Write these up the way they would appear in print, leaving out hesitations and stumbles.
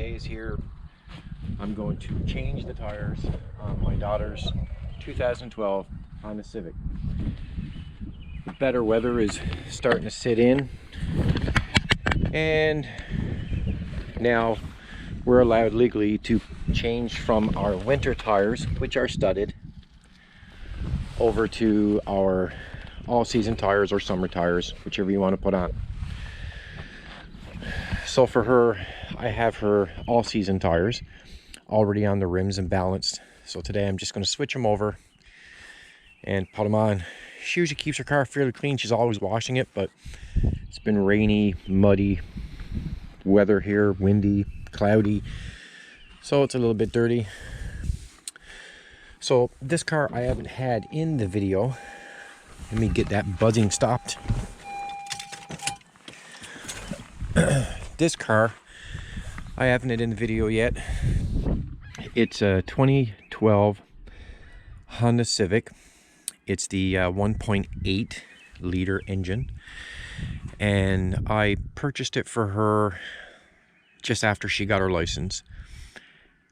day is here. I'm going to change the tires on my daughter's 2012 Honda Civic. The better weather is starting to sit in, and now we're allowed legally to change from our winter tires, which are studded, over to our all-season tires or summer tires, whichever you want to put on. So for her, I have her all-season tires already on the rims and balanced. So today I'm just going to switch them over and put them on. She usually keeps her car fairly clean. She's always washing it, but it's been rainy, muddy weather here, windy, cloudy, so it's a little bit dirty. So this car I haven't had in the video. Let me get that buzzing stopped. This car I haven't had in the video yet. It's a 2012 Honda Civic. It's the 1.8 liter engine, and I purchased it for her just after she got her license.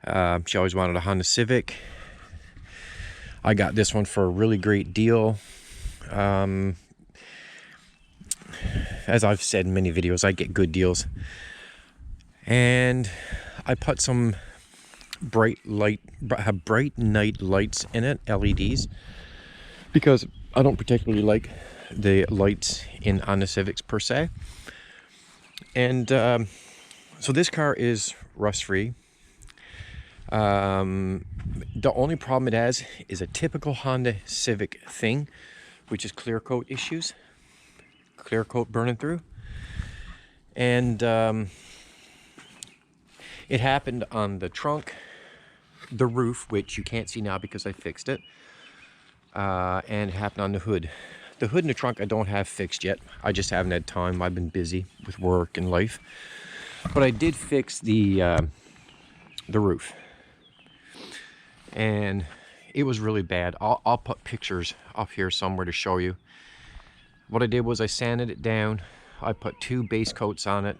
She always wanted a Honda Civic. I got this one for a really great deal. As I've said in many videos, I get good deals, and I put some bright night lights in it, LEDs, because I don't particularly like the lights on the Civics per se. And so this car is rust free. The only problem it has is a typical Honda Civic thing, which is clear coat issues, clear coat burning through. And it happened on the trunk, the roof, which you can't see now because I fixed it, and it happened on the hood. The hood and the trunk I don't have fixed yet. I just haven't had time. I've been busy with work and life. But I did fix the roof, and it was really bad. I'll put pictures up here somewhere to show you. What I did was I sanded it down. I put 2 base coats on it,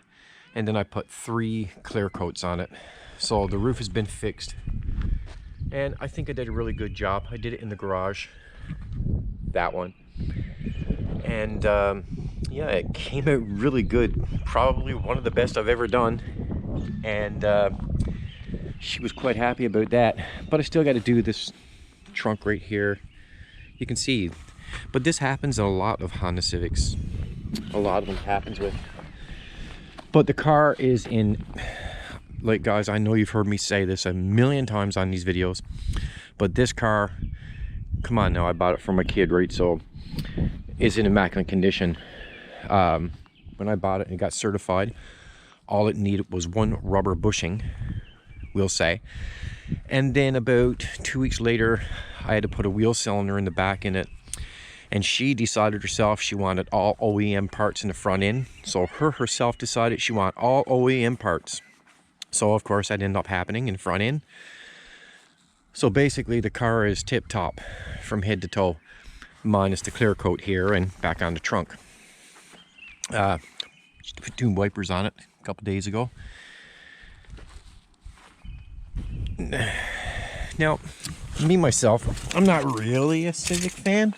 and then I put 3 clear coats on it. So the roof has been fixed, and I think I did a really good job. I did it in the garage, that one, and yeah, it came out really good. Probably one of the best I've ever done, and she was quite happy about that. But I still got to do this trunk right here. You can see, but this happens in a lot of Honda Civics. A lot of them happens with. But the car is in, like, guys, I know you've heard me say this a million times on these videos, but this car, come on now, I bought it for my kid, right? So it's in immaculate condition. When I bought it and it got certified, all it needed was 1 rubber bushing, we'll say. And then about 2 weeks later, I had to put a wheel cylinder in the back in it. And she decided herself she wanted all OEM parts in the front end. So herself decided she wanted all OEM parts. So of course that ended up happening in the front end. So basically the car is tip top from head to toe, minus the clear coat here and back on the trunk. Just put 2 wipers on it a couple days ago. Now, me myself, I'm not really a Civic fan.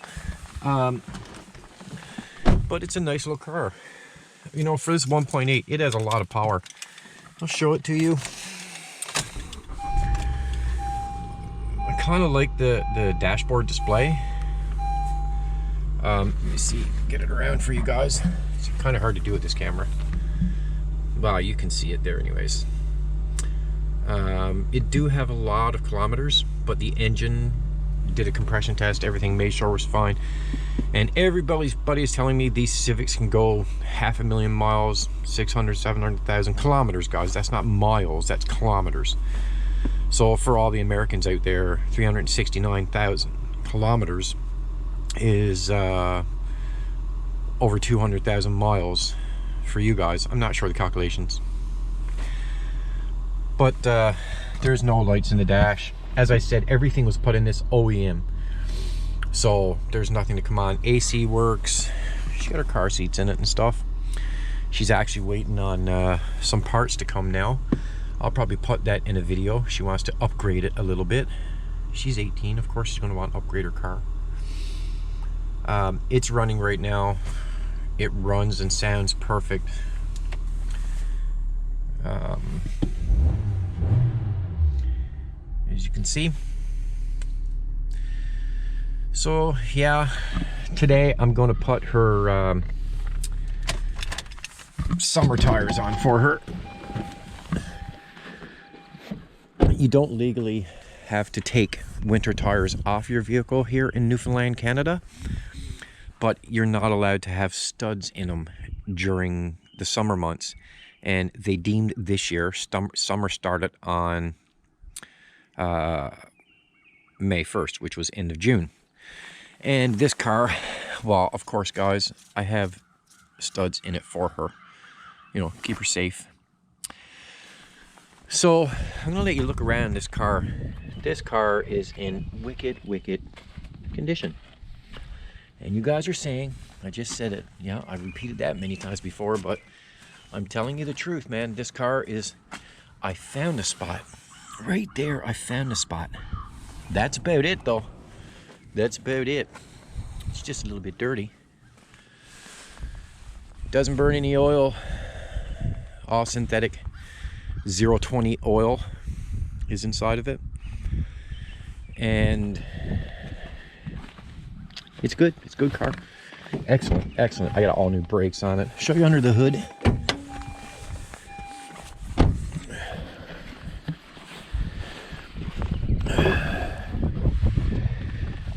But it's a nice little car. You know, for this 1.8, it has a lot of power. I'll show it to you. I kind of like the dashboard display. Let me see, get it around for you guys. It's kind of hard to do with this camera. Well, you can see it there anyways. It do have a lot of kilometers, but the engine did a compression test, everything made sure it was fine, and everybody's buddy is telling me these Civics can go 500,000 miles, 600, 700,000 kilometers, guys. That's not miles, that's kilometers. So for all the Americans out there, 369,000 kilometers is over 200,000 miles for you guys. I'm not sure the calculations, but there's no lights in the dash. As I said, everything was put in this OEM, so there's nothing to come on. AC works. She got her car seats in it and stuff. She's actually waiting on some parts to come now. I'll probably put that in a video. She wants to upgrade it a little bit. She's 18, of course she's going to want to upgrade her car. It's running right now. It runs and sounds perfect. As you can see. So yeah, today I'm going to put her summer tires on for her. You don't legally have to take winter tires off your vehicle here in Newfoundland, Canada, but you're not allowed to have studs in them during the summer months. And they deemed this year, summer started on May 1st, which was end of June. And this car, well, of course, guys, I have studs in it for her. You know, keep her safe. So I'm gonna let you look around this car. This car is in wicked condition. And you guys are saying, I just said it, yeah, I repeated that many times before, but I'm telling you the truth, man. This car is, I found a spot. Right there, I found a spot. That's about it, though. That's about it. It's just a little bit dirty. Doesn't burn any oil. All synthetic 020 oil is inside of it. And it's good. It's a good car. Excellent, excellent. I got all new brakes on it. Show you under the hood.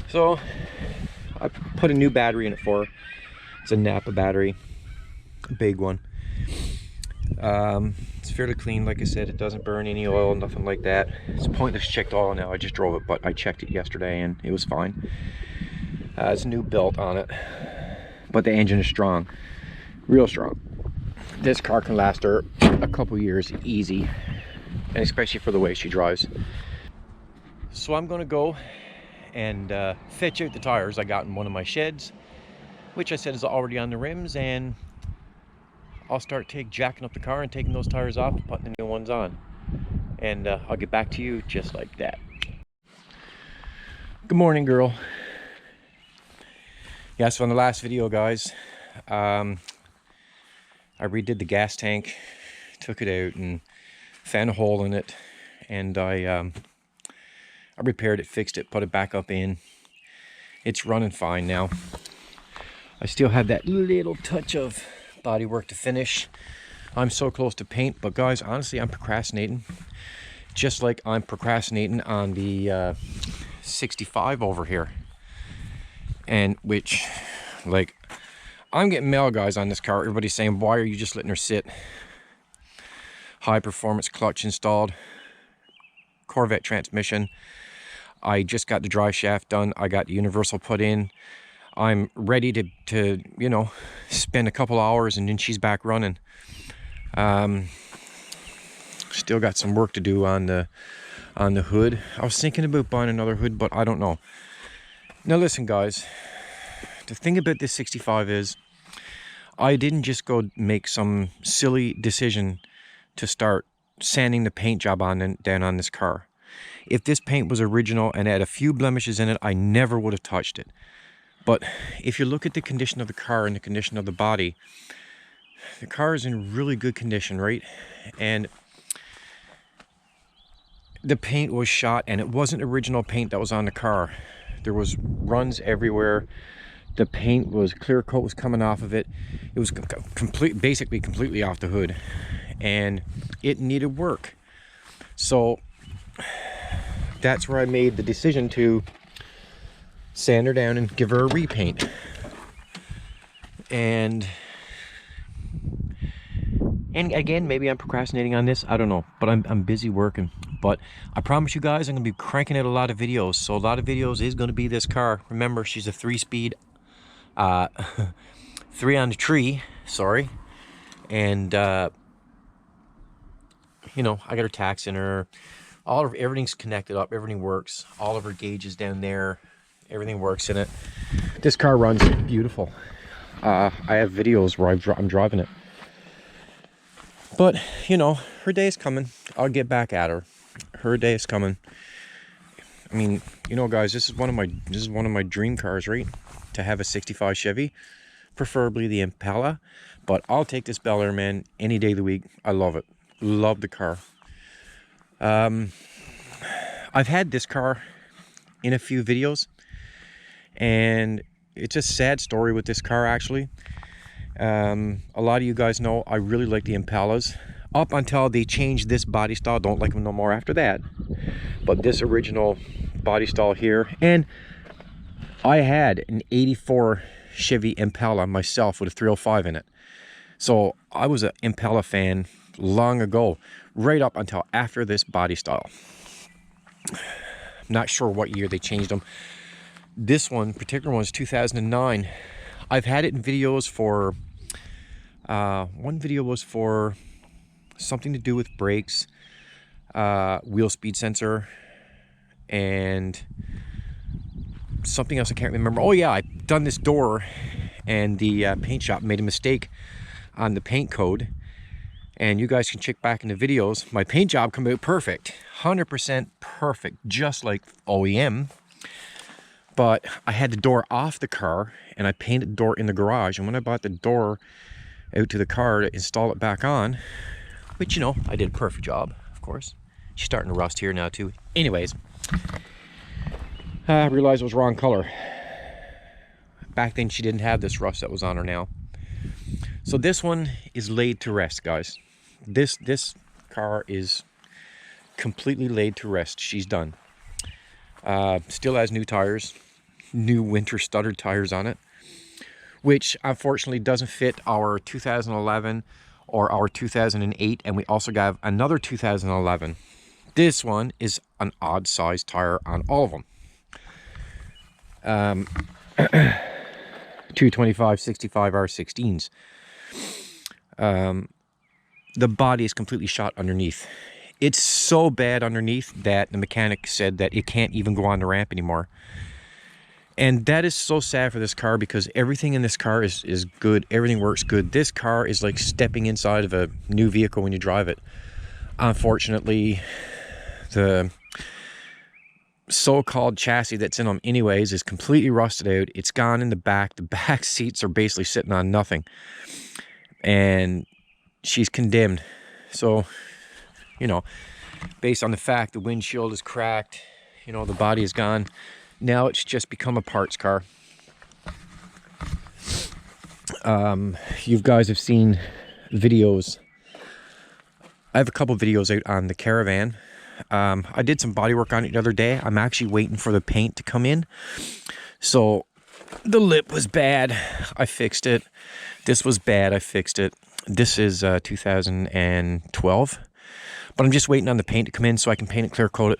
So I put a new battery in it for her. It's a Napa battery, a big one. It's fairly clean, like I said. It doesn't burn any oil, nothing like that. It's pointless to check the oil now. I just drove it, but I checked it yesterday and it was fine. It's a new belt on it, but the engine is strong, real strong. This car can last her a couple years easy, and especially for the way she drives. So I'm gonna go and fetch out the tires I got in one of my sheds, which I said is already on the rims, and I'll start jacking up the car and taking those tires off and putting the new ones on. And I'll get back to you just like that. Good morning, girl. Yeah, so in the last video, guys, I redid the gas tank, took it out and found a hole in it, and I repaired it, fixed it, put it back up in. It's running fine now. I still have that little touch of body work to finish. I'm so close to paint, but guys, honestly, I'm procrastinating. Just like I'm procrastinating on the 65 over here. And which, like, I'm getting mail, guys, on this car. Everybody's saying, why are you just letting her sit? High performance clutch installed, Corvette transmission. I just got the drive shaft done. I got the universal put in. I'm ready to you know, spend a couple hours and then she's back running. Still got some work to do on the hood. I was thinking about buying another hood, but I don't know. Now listen, guys, the thing about this 65 is I didn't just go make some silly decision to start sanding the paint job down on this car. If this paint was original and had a few blemishes in it, I never would have touched it. But if you look at the condition of the car and the condition of the body, the car is in really good condition, right? And the paint was shot, and it wasn't original paint that was on the car. There was runs everywhere. The paint was, clear coat was coming off of it. It was basically completely off the hood, and it needed work. So that's where I made the decision to sand her down and give her a repaint. And again, maybe I'm procrastinating on this, I don't know, but I'm busy working. But I promise you guys, I'm gonna be cranking out a lot of videos. So a lot of videos is gonna be this car. Remember, she's a 3-speed, 3 on the tree, sorry. And you know, I got her tax in her, everything's connected up, everything works. All of her gauges down there, everything works in it. This car runs beautiful. I have videos where I'm driving it. But, you know, her day is coming. I'll get back at her. Her day is coming. I mean, you know, guys, this is one of my dream cars, right? To have a 65 Chevy, preferably the Impala. But I'll take this Bel Air, man, any day of the week. I love it. Love the car. I've had this car in a few videos, and it's a sad story with this car, actually. A lot of you guys know I really like the Impalas. Up until they changed this body style, don't like them no more after that. But this original body style here, and I had an 84 Chevy Impala myself with a 305 in it. So I was an Impala fan long ago, right up until after this body style. Not sure what year they changed them. This one, particular one, is 2009. I've had it in videos for, one video was for something to do with brakes, wheel speed sensor, and something else I can't remember. Oh yeah, I've done this door, and the paint shop made a mistake on the paint code, and you guys can check back in the videos. My paint job came out perfect, 100% perfect, just like OEM. But I had the door off the car, and I painted the door in the garage, and when I brought the door out to the car to install it back on, which, you know, I did a perfect job, of course. She's starting to rust here now too. Anyways, I realized it was wrong color. Back then she didn't have this rust that was on her now. So this one is laid to rest, guys. This car is completely laid to rest. She's done. Still has new tires, new winter studded tires on it, which unfortunately doesn't fit our 2011 or our 2008, and we also got another 2011. This one is an odd size tire on all of them. 225 65 R16s. The body is completely shot underneath. It's so bad underneath that the mechanic said that it can't even go on the ramp anymore. And that is so sad for this car, because everything in this car is good. Everything works good. This car is like stepping inside of a new vehicle when you drive it. Unfortunately, the so-called chassis that's in them anyways is completely rusted out. It's gone in the back. The back seats are basically sitting on nothing. And she's condemned. So, you know, based on the fact the windshield is cracked, you know, the body is gone. Now it's just become a parts car. You guys have seen videos. I have a couple videos out on the Caravan. I did some body work on it the other day. I'm actually waiting for the paint to come in. So the lip was bad. I fixed it. This was bad. I fixed it. This is 2012. But I'm just waiting on the paint to come in so I can paint it, clear coat it.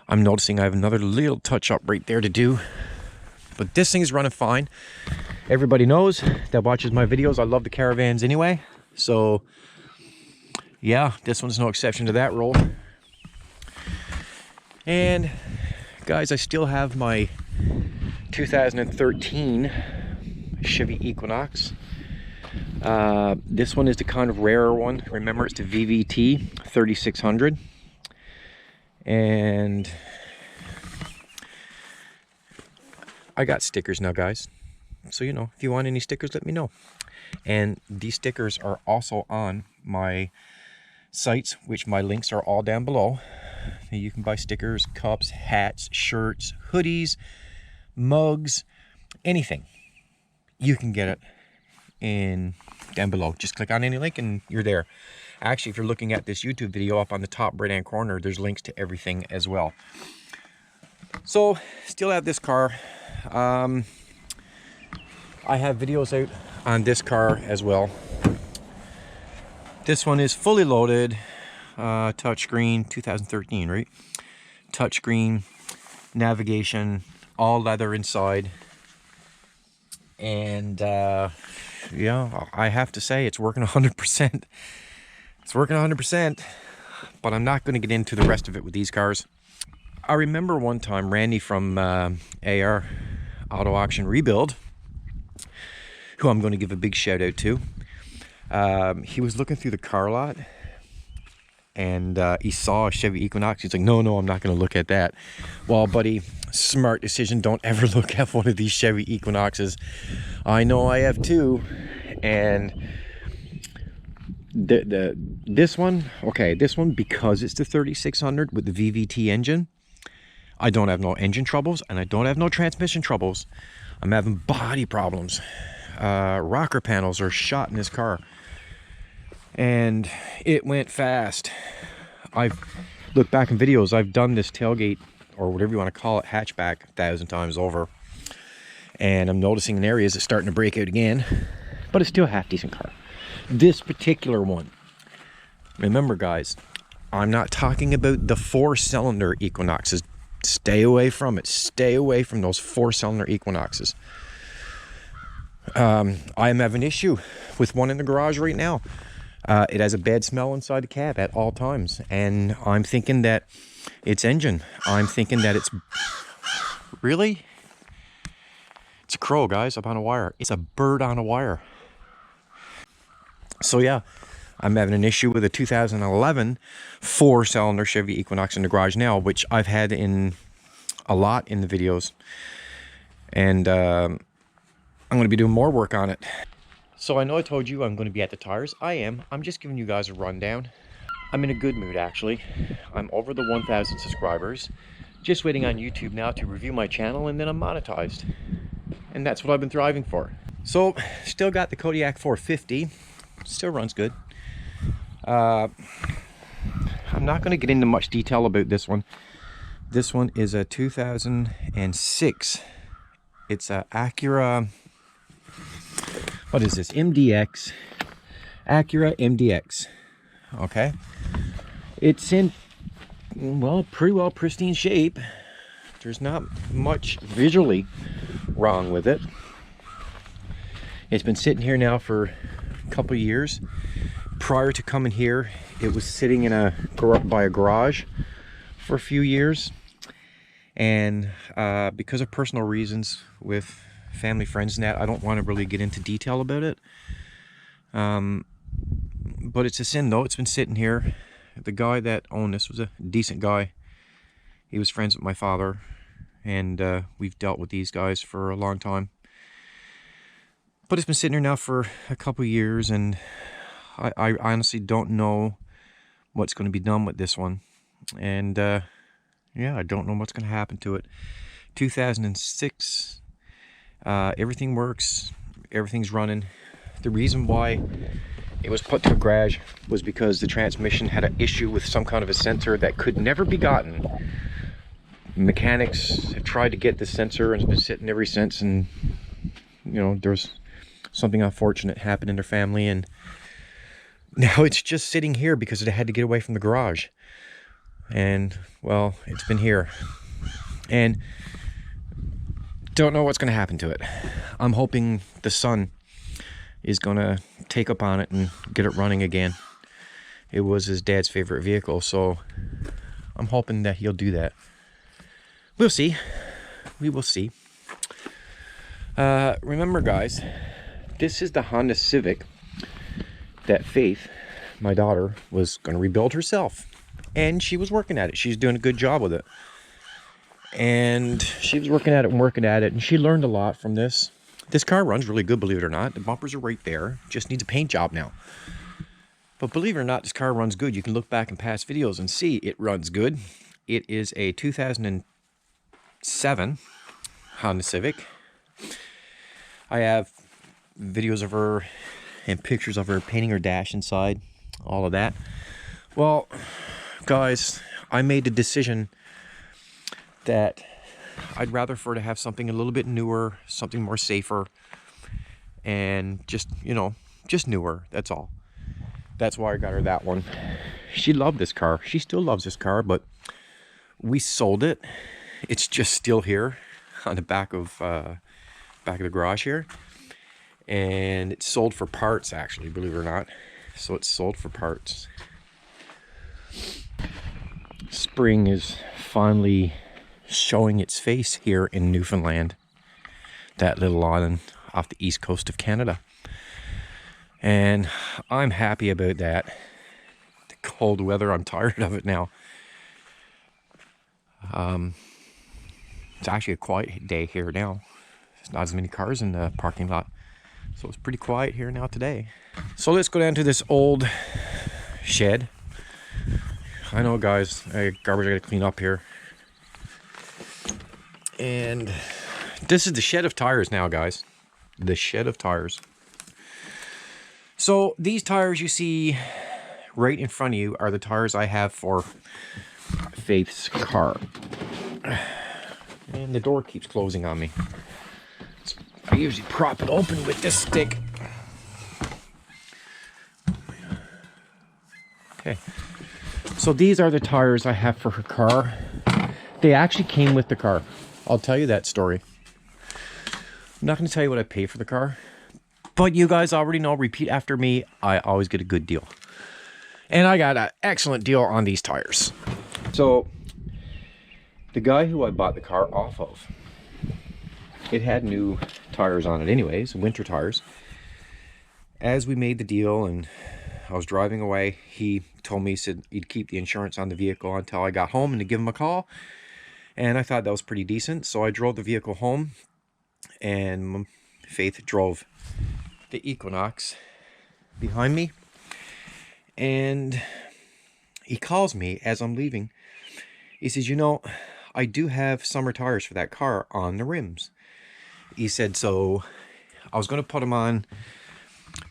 I'm noticing I have another little touch up right there to do. But this thing is running fine. Everybody knows that watches my videos, I love the Caravans anyway. So yeah, this one's no exception to that rule. And guys, I still have my 2013 Chevy Equinox. This one is the kind of rarer one. Remember, it's the VVT 3600. And I got stickers now, guys. So, you know, if you want any stickers, let me know. And these stickers are also on my sites, which my links are all down below. You can buy stickers, cups, hats, shirts, hoodies, mugs, anything. You can get it down below. Just click on any link and you're there. Actually, if you're looking at this YouTube video, up on the top right hand corner, there's links to everything as well. So still have this car. I have videos out on this car as well. This one is fully loaded, touchscreen, 2013, right? Touchscreen, navigation, all leather inside. And yeah, I have to say it's working 100%. It's working 100%, but I'm not going to get into the rest of it with these cars. I remember one time Randy from AR Auto Auction Rebuild, who I'm going to give a big shout out to, He was looking through the car lot, and he saw a Chevy Equinox. He's like, no, I'm not going to look at that. Well, buddy, smart decision. Don't ever look at one of these Chevy Equinoxes. I know I have two, and this one, because it's the 3600 with the VVT engine, I don't have no engine troubles, and I don't have no transmission troubles. I'm having body problems. Rocker panels are shot in this car, and it went fast. I've looked back in videos. I've done this tailgate, or whatever you want to call it, hatchback 1,000 times over, and I'm noticing in areas it's starting to break out again, but it's still a half decent car. This particular one, remember guys, I'm not talking about the 4-cylinder Equinoxes. Stay away from it. Stay away from those 4-cylinder Equinoxes. I am having an issue with one in the garage right now. It has a bad smell inside the cab at all times, and I'm thinking that it's engine. I'm thinking that it's... Really? It's a crow, guys, up on a wire. It's a bird on a wire. So yeah, I'm having an issue with a 2011 4-cylinder Chevy Equinox in the garage now, which I've had in a lot in the videos, and I'm going to be doing more work on it. So I know I told you I'm going to be at the tires. I am. I'm just giving you guys a rundown. I'm in a good mood, actually. I'm over the 1,000 subscribers. Just waiting on YouTube now to review my channel, and then I'm monetized. And that's what I've been thriving for. So, still got the Kodiak 450. Still runs good. I'm not going to get into much detail about this one. This one is a 2006. It's a Acura... What is this? MDX. Acura MDX. Okay. It's in, well, pretty well pristine shape. There's not much visually wrong with it. It's been sitting here now for a couple of years. Prior to coming here, it was sitting in by a garage for a few years. And because of personal reasons with family, friends, and that, I don't want to really get into detail about it. But it's a sin, though. It's been sitting here. The guy that owned this was a decent guy. He was friends with my father, and we've dealt with these guys for a long time. But it's been sitting here now for a couple of years, and I honestly don't know what's going to be done with this one. And yeah, I don't know what's going to happen to it. 2006, everything works, everything's running. The reason why it was put to a garage was because the transmission had an issue with some kind of a sensor that could never be gotten. Mechanics have tried to get this sensor, and it's been sitting ever since, and you know, there's something unfortunate happened in their family, and now it's just sitting here because it had to get away from the garage. And well, it's been here, and don't know what's going to happen to it. I'm hoping the son is going to take up on it and get it running again. It was his dad's favorite vehicle, so I'm hoping that he'll do that. We'll see. We will see. Remember, guys, this is the Honda Civic that Faith, my daughter, was going to rebuild herself. And she was working at it. She's doing a good job with it. And she was working at it, and she learned a lot from this. This car runs really good, believe it or not. The bumpers are right there. Just needs a paint job now. But believe it or not, this car runs good. You can look back in past videos and see it runs good. It is a 2007 Honda Civic. I have videos of her and pictures of her painting her dash inside, all of that. Well, guys, I made the decision that I'd rather for her to have something a little bit newer, something more safer, and just, you know, just newer, that's all. That's why I got her that one. She loved this car. She still loves this car, but we sold it. It's just still here on the back of the garage here. And it's sold for parts, actually, believe it or not. So it's sold for parts. Spring is finally showing its face here in Newfoundland, that little island off the east coast of Canada. And I'm happy about that. The cold weather, I'm tired of it now. It's actually a quiet day here now. There's not as many cars in the parking lot. So it's pretty quiet here now today. So let's go down to this old shed. I know, guys, garbage I gotta clean up here. And this is the shed of tires now, guys. The shed of tires. So these tires you see right in front of you are the tires I have for Faith's car. And the door keeps closing on me. I usually prop it open with this stick. Okay. So these are the tires I have for her car. They actually came with the car. I'll tell you that story. I'm not going to tell you what I pay for the car. But you guys already know, repeat after me, I always get a good deal. And I got an excellent deal on these tires. So, the guy who I bought the car off of, it had new tires on it anyways, winter tires. As we made the deal and I was driving away, he told me, he said he'd keep the insurance on the vehicle until I got home and to give him a call. And I thought that was pretty decent. So I drove the vehicle home and Faith drove the Equinox behind me. And he calls me as I'm leaving. He says, you know, I do have summer tires for that car on the rims. He said, so I was going to put them on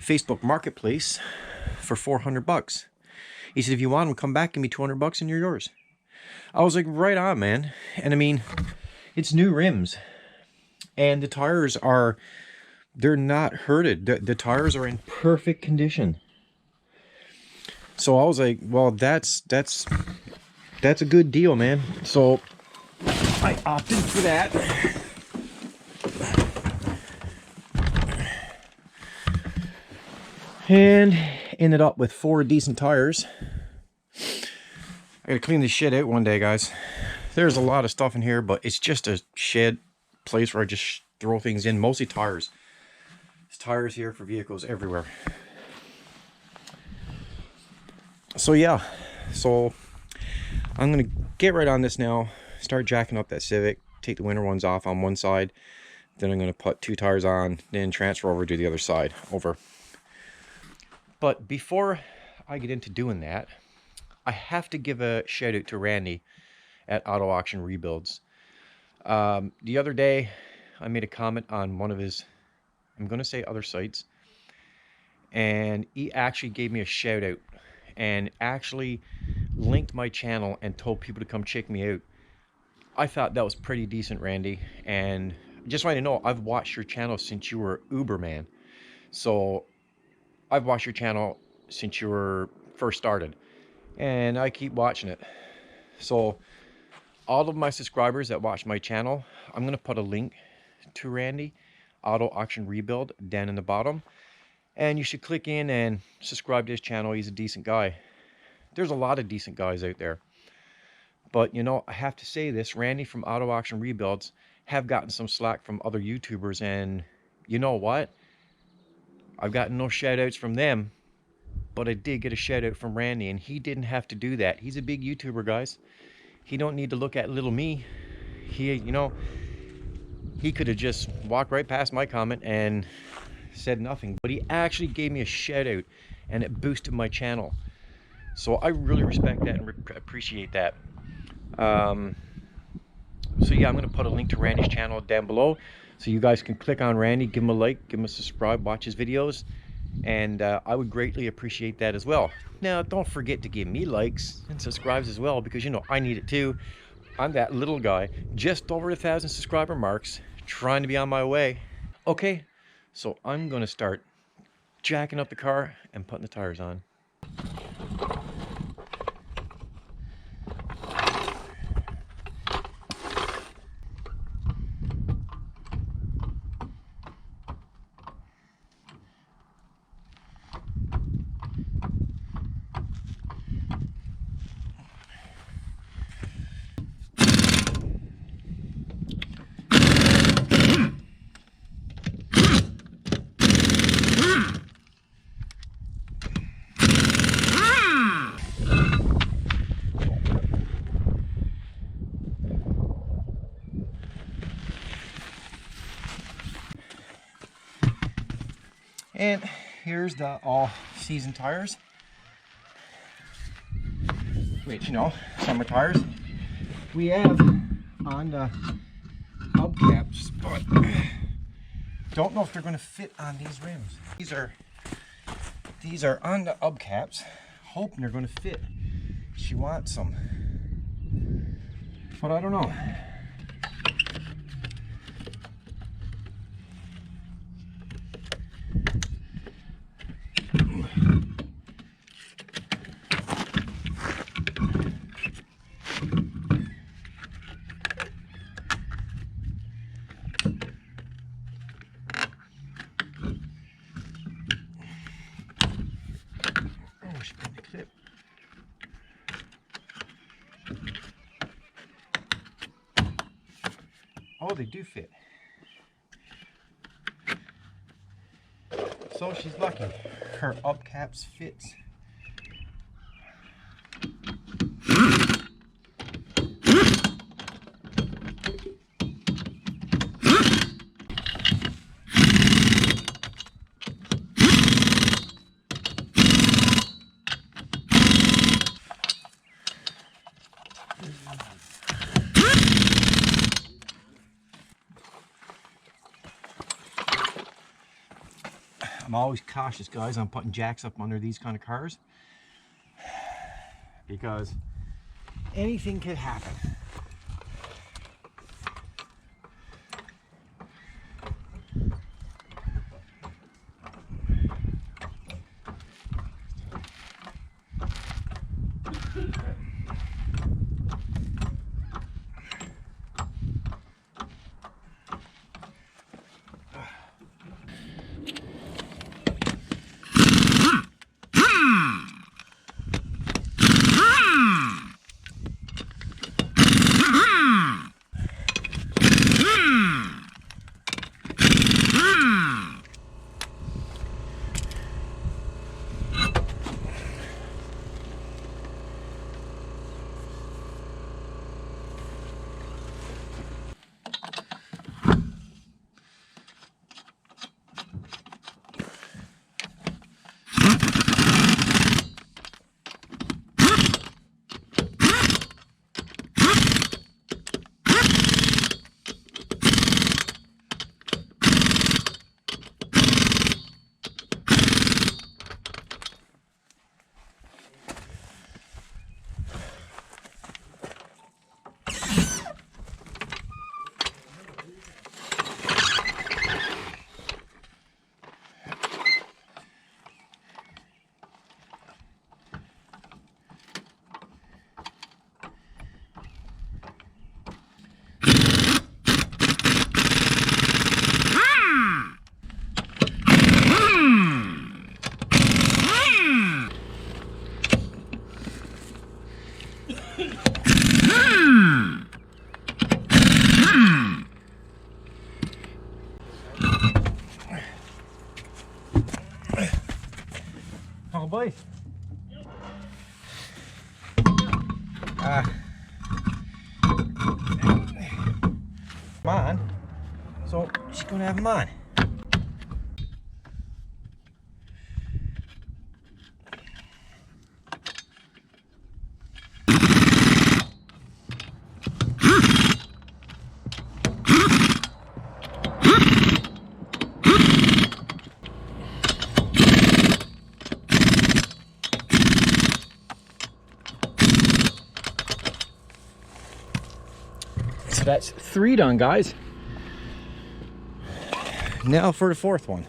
Facebook Marketplace for $400. He said, if you want them, come back, give me $200 and you're yours. I was like, right on, man. And I mean, it's new rims. And the tires are, they're not hurted. The tires are in perfect condition. So I was like, well, that's a good deal, man. So I opted for that. And ended up with 4 decent tires. I gotta clean this shit out one day, guys. There's a lot of stuff in here, but it's just a shed place where I just throw things in, mostly tires. There's tires here for vehicles everywhere. So yeah, so I'm gonna get right on this now, start jacking up that Civic, take the winter ones off on one side, then I'm gonna put 2 tires on, then transfer over to the other side, over. But before I get into doing that, I have to give a shout out to Randy at AutoAuctionRebuilds. The other day, I made a comment on one of his, I'm gonna say other sites, and he actually gave me a shout out and actually linked my channel and told people to come check me out. I thought that was pretty decent, Randy, and just want you to know, I've watched your channel since you were Uberman. So I've watched your channel since you were first started, and I keep watching it. So all of my subscribers that watch my channel, I'm gonna put a link to Randy, Auto Auction Rebuild, down in the bottom. And you should click in and subscribe to his channel. He's a decent guy. There's a lot of decent guys out there. But, you know, I have to say this. Randy from Auto Auction Rebuilds have gotten some slack from other YouTubers. And you know what? I've gotten no shout-outs from them. But I did get a shout-out from Randy. And he didn't have to do that. He's a big YouTuber, guys. He don't need to look at little me. He, you know, he could have just walked right past my comment and said nothing, but he actually gave me a shout out and it boosted my channel. So I really respect that and appreciate that. So yeah, I'm going to put a link to Randy's channel down below so you guys can click on Randy, give him a like, give him a subscribe, watch his videos, and I would greatly appreciate that as well. Now, don't forget to give me likes and subscribes as well, because you know I need it too. I'm that little guy, just over 1,000 subscriber marks, trying to be on my way. Okay, so I'm going to start jacking up the car and putting the tires on. And here's the all-season tires, which, you know, summer tires. We have on the hubcaps, but don't know if they're going to fit on these rims. These are on the hubcaps, hoping they're going to fit. She wants some, but I don't know. Oh, they do fit. So she's lucky. Her hubcaps fits. I'm always cautious, guys, on putting jacks up under these kind of cars because anything could happen. Oh boy. Come on. So she's gonna have them on. So that's 3 done, guys. Now for the 4th one.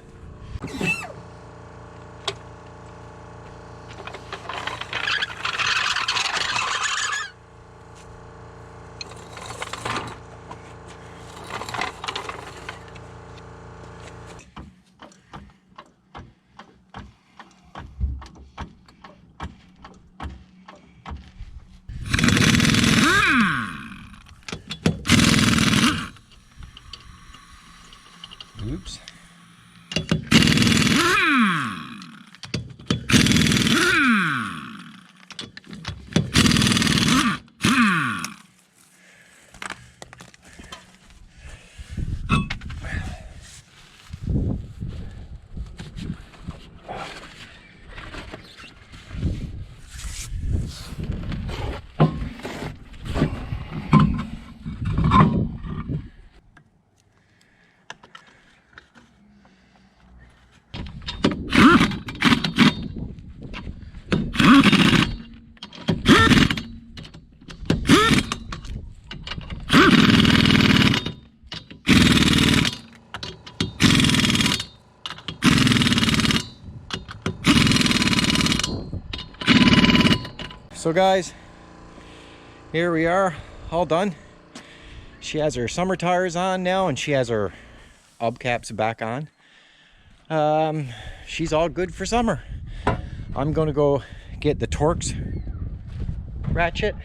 Oops. So guys, here we are, all done. She has her summer tires on now, and she has her hubcaps back on. She's all good for summer. I'm gonna go get the Torx ratchet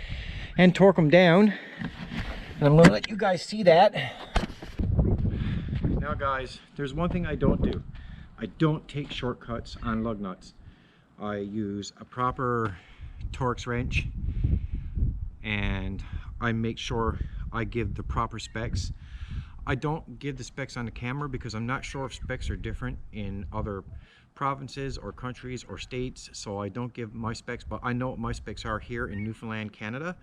and torque them down, and I'm gonna let you guys see that. Now guys, there's one thing I don't do. I don't take shortcuts on lug nuts. I use a proper Torx wrench, and I make sure I give the proper specs. I don't give the specs on the camera because I'm not sure if specs are different in other provinces or countries or states, so I don't give my specs, but I know what my specs are here in Newfoundland, Canada.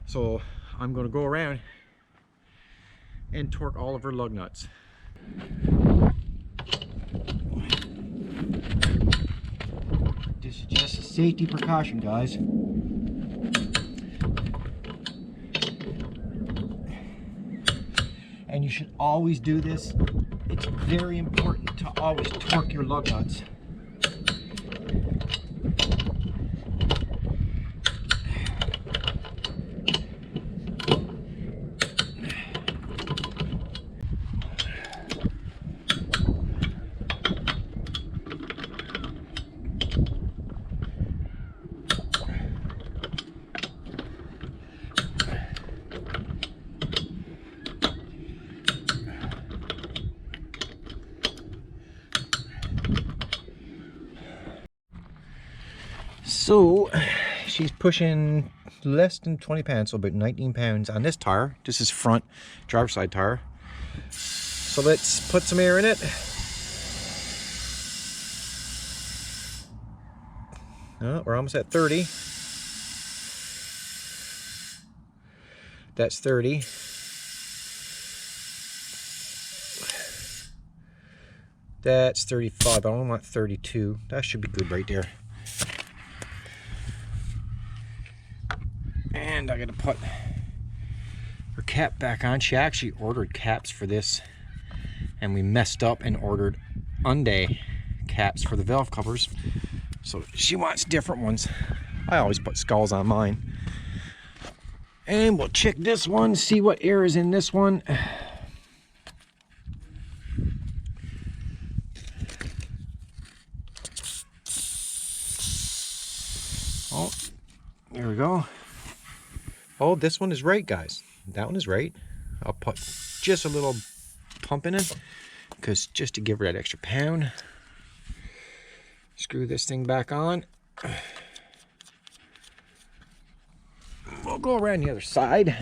So I'm going to go around and torque all of her lug nuts. This is just a safety precaution, guys. And you should always do this. It's very important to always torque your lug nuts. So she's pushing less than 20 pounds, so about 19 pounds on this tire. This is front driver's side tire. So let's put some air in it. Oh, we're almost at 30. That's 30. That's 35. I only want 32. That should be good right there. And I gotta put her cap back on. She actually ordered caps for this, and we messed up and ordered Hyundai caps for the valve covers. So she wants different ones. I always put skulls on mine. And we'll check this one, see what air is in this one. Oh, there we go. Oh, this one is right, guys. That one is right. I'll put just a little pump in it, because just to give her that extra pound. Screw this thing back on. We'll go around the other side.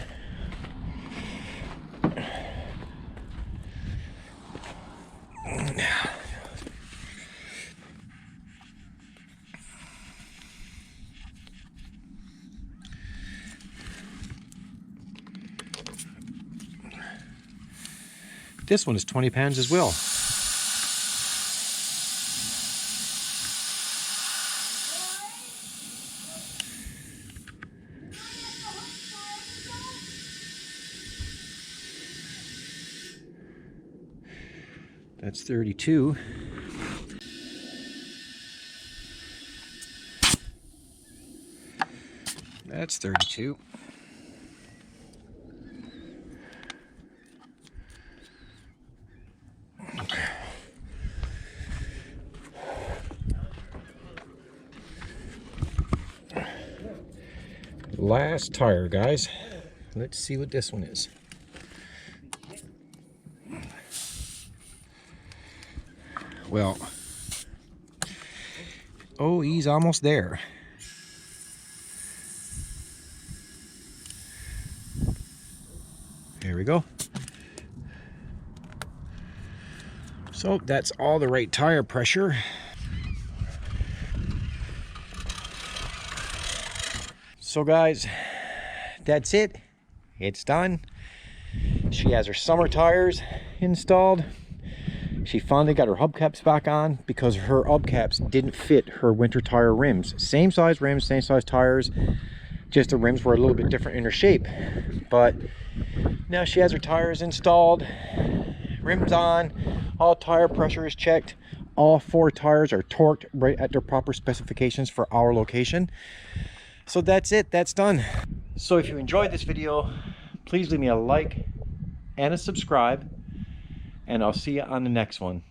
This one is 20 pounds as well. That's 32. That's 32. Last tire, guys. Let's see what this one is. Well, oh, he's almost there. There we go. So that's all the right tire pressure. So guys, that's it. It's done. She has her summer tires installed. She finally got her hubcaps back on because her hubcaps didn't fit her winter tire rims. Same size rims, same size tires, just the rims were a little bit different in her shape. But now she has her tires installed, rims on, all tire pressure is checked. All 4 tires are torqued right at their proper specifications for our location. So that's it, that's done. So if you enjoyed this video, please leave me a like and a subscribe, and I'll see you on the next one.